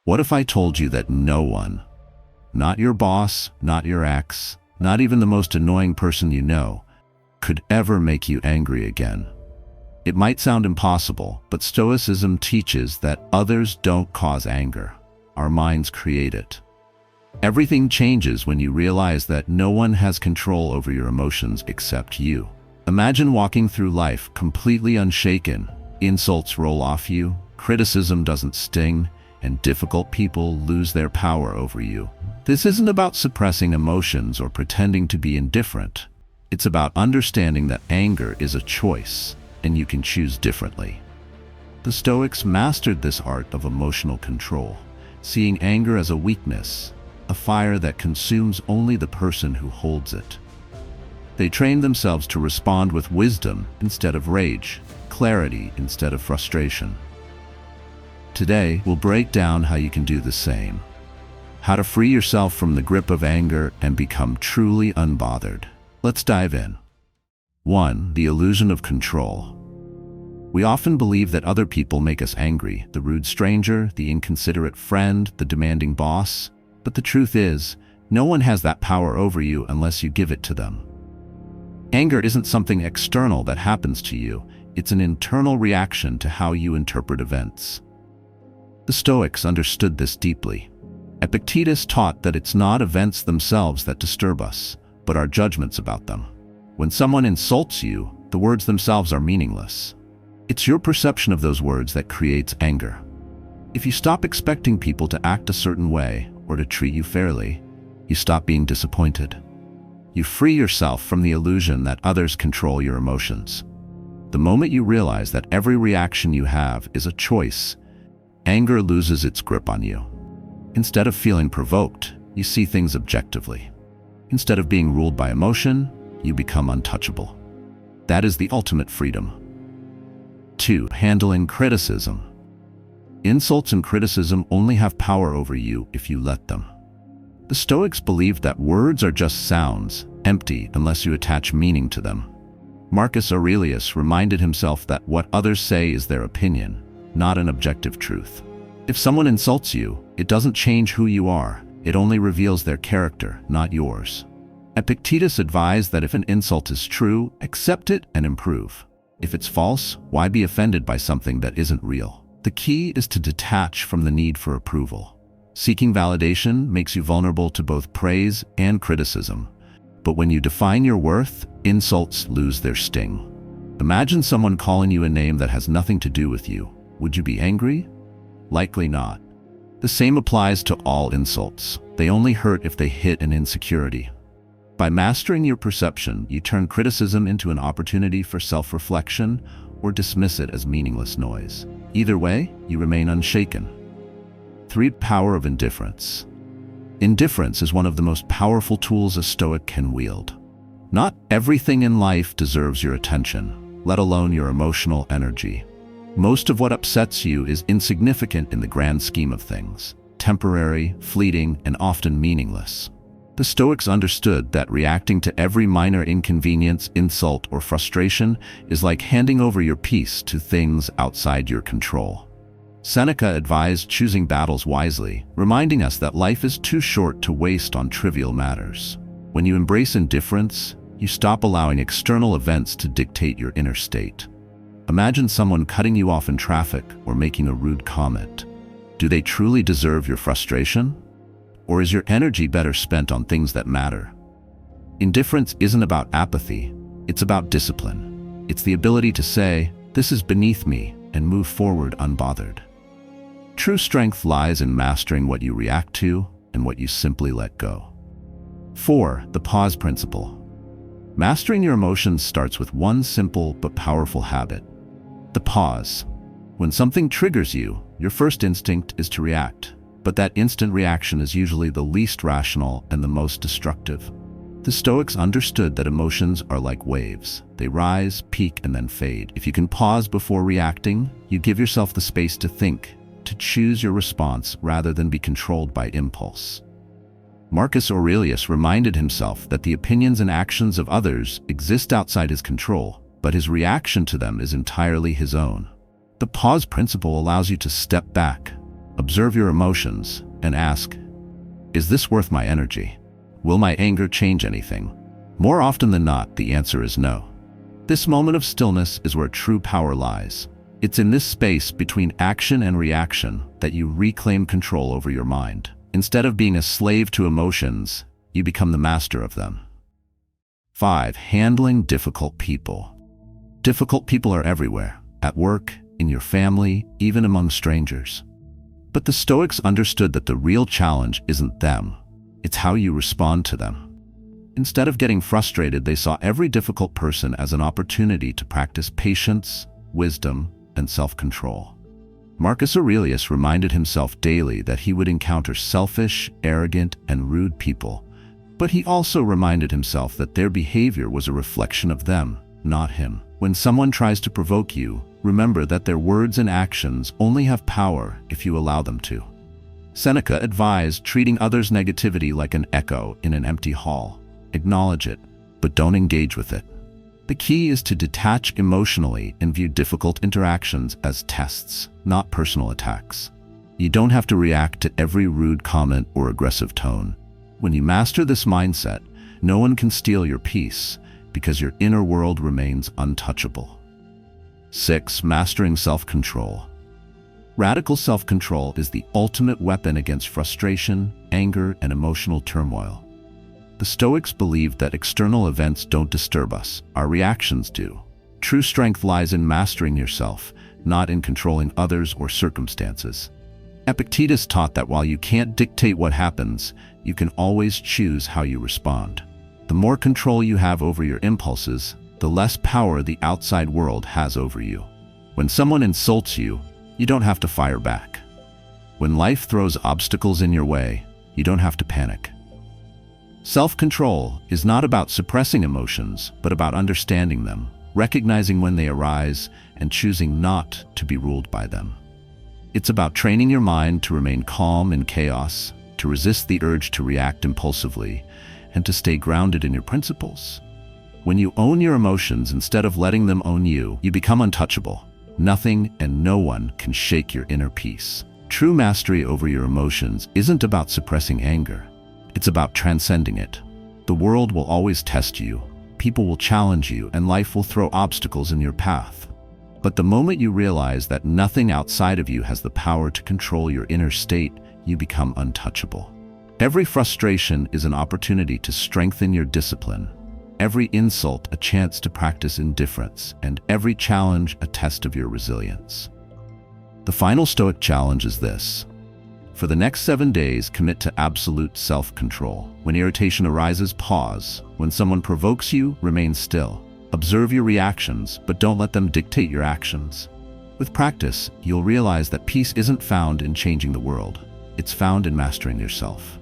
What if I told you that no one, not your boss, not your ex, not even the most annoying person you know, could ever make you angry again? It might sound impossible, but Stoicism teaches that others don't cause anger. Our minds create it. Everything changes when you realize that no one has control over your emotions except you. Imagine walking through life completely unshaken. Insults roll off you, criticism doesn't sting, and difficult people lose their power over you. This isn't about suppressing emotions or pretending to be indifferent. It's about understanding that anger is a choice, and you can choose differently. The Stoics mastered this art of emotional control, seeing anger as a weakness, a fire that consumes only the person who holds it. They trained themselves to respond with wisdom instead of rage, clarity instead of frustration. Today, we'll break down how you can do the same. How to free yourself from the grip of anger and become truly unbothered. Let's dive in. 1. The illusion of control. We often believe that other people make us angry, the rude stranger, the inconsiderate friend, the demanding boss. But the truth is, no one has that power over you unless you give it to them. Anger isn't something external that happens to you. It's an internal reaction to how you interpret events. The Stoics understood this deeply. Epictetus taught that it's not events themselves that disturb us, but our judgments about them. When someone insults you, the words themselves are meaningless. It's your perception of those words that creates anger. If you stop expecting people to act a certain way or to treat you fairly, you stop being disappointed. You free yourself from the illusion that others control your emotions. The moment you realize that every reaction you have is a choice, anger loses its grip on you. Instead of feeling provoked, you see things objectively. Instead of being ruled by emotion, you become untouchable. That is the ultimate freedom. 2. Handling criticism. Insults and criticism only have power over you if you let them. The Stoics believed that words are just sounds, empty unless you attach meaning to them. Marcus Aurelius reminded himself that what others say is their opinion, not an objective truth. If someone insults you, it doesn't change who you are. It only reveals their character, not yours. Epictetus advised that if an insult is true, accept it and improve. If it's false, why be offended by something that isn't real? The key is to detach from the need for approval. Seeking validation makes you vulnerable to both praise and criticism. But when you define your worth, insults lose their sting. Imagine someone calling you a name that has nothing to do with you. Would you be angry? Likely not. The same applies to all insults. They only hurt if they hit an insecurity. By mastering your perception, you turn criticism into an opportunity for self-reflection or dismiss it as meaningless noise. Either way, you remain unshaken. 3. Power of indifference. Indifference is one of the most powerful tools a Stoic can wield. Not everything in life deserves your attention, let alone your emotional energy. Most of what upsets you is insignificant in the grand scheme of things, temporary, fleeting, and often meaningless. The Stoics understood that reacting to every minor inconvenience, insult, or frustration is like handing over your peace to things outside your control. Seneca advised choosing battles wisely, reminding us that life is too short to waste on trivial matters. When you embrace indifference, you stop allowing external events to dictate your inner state. Imagine someone cutting you off in traffic or making a rude comment. Do they truly deserve your frustration? Or is your energy better spent on things that matter? Indifference isn't about apathy, it's about discipline. It's the ability to say, "This is beneath me," and move forward unbothered. True strength lies in mastering what you react to and what you simply let go. 4. The pause principle. Mastering your emotions starts with one simple but powerful habit: the pause. When something triggers you, your first instinct is to react. But that instant reaction is usually the least rational and the most destructive. The Stoics understood that emotions are like waves. They rise, peak, and then fade. If you can pause before reacting, you give yourself the space to think, to choose your response rather than be controlled by impulse. Marcus Aurelius reminded himself that the opinions and actions of others exist outside his control, but his reaction to them is entirely his own. The pause principle allows you to step back, Observe your emotions and ask, is this worth my energy? Will my anger change anything? More often than not, the answer is no. This moment of stillness is where true power lies. It's in this space between action and reaction that you reclaim control over your mind. Instead of being a slave to emotions, you become the master of them. 5. Handling difficult people. Difficult people are everywhere, at work, in your family, even among strangers. But the Stoics understood that the real challenge isn't them, it's how you respond to them. Instead of getting frustrated, they saw every difficult person as an opportunity to practice patience, wisdom, and self-control. Marcus Aurelius reminded himself daily that he would encounter selfish, arrogant, and rude people, but he also reminded himself that their behavior was a reflection of them, not him. When someone tries to provoke you, remember that their words and actions only have power if you allow them to. Seneca advised treating others' negativity like an echo in an empty hall. Acknowledge it, but don't engage with it. The key is to detach emotionally and view difficult interactions as tests, not personal attacks. You don't have to react to every rude comment or aggressive tone. When you master this mindset, no one can steal your peace because your inner world remains untouchable. 6. Mastering self-control. Radical self-control is the ultimate weapon against frustration, anger, and emotional turmoil. The Stoics believed that external events don't disturb us, our reactions do. True strength lies in mastering yourself, not in controlling others or circumstances. Epictetus taught that while you can't dictate what happens, you can always choose how you respond. The more control you have over your impulses, the less power the outside world has over you. When someone insults you, you don't have to fire back. When life throws obstacles in your way, you don't have to panic. Self-control is not about suppressing emotions, but about understanding them, recognizing when they arise, and choosing not to be ruled by them. It's about training your mind to remain calm in chaos, to resist the urge to react impulsively, and to stay grounded in your principles. When you own your emotions instead of letting them own you, you become untouchable. Nothing and no one can shake your inner peace. True mastery over your emotions isn't about suppressing anger. It's about transcending it. The world will always test you, people will challenge you, and life will throw obstacles in your path. But the moment you realize that nothing outside of you has the power to control your inner state, you become untouchable. Every frustration is an opportunity to strengthen your discipline. Every insult a chance to practice indifference, and every challenge a test of your resilience. The final Stoic challenge is this. For the next 7 days, commit to absolute self-control. When irritation arises, pause. When someone provokes you, remain still. Observe your reactions, but don't let them dictate your actions. With practice, you'll realize that peace isn't found in changing the world. It's found in mastering yourself.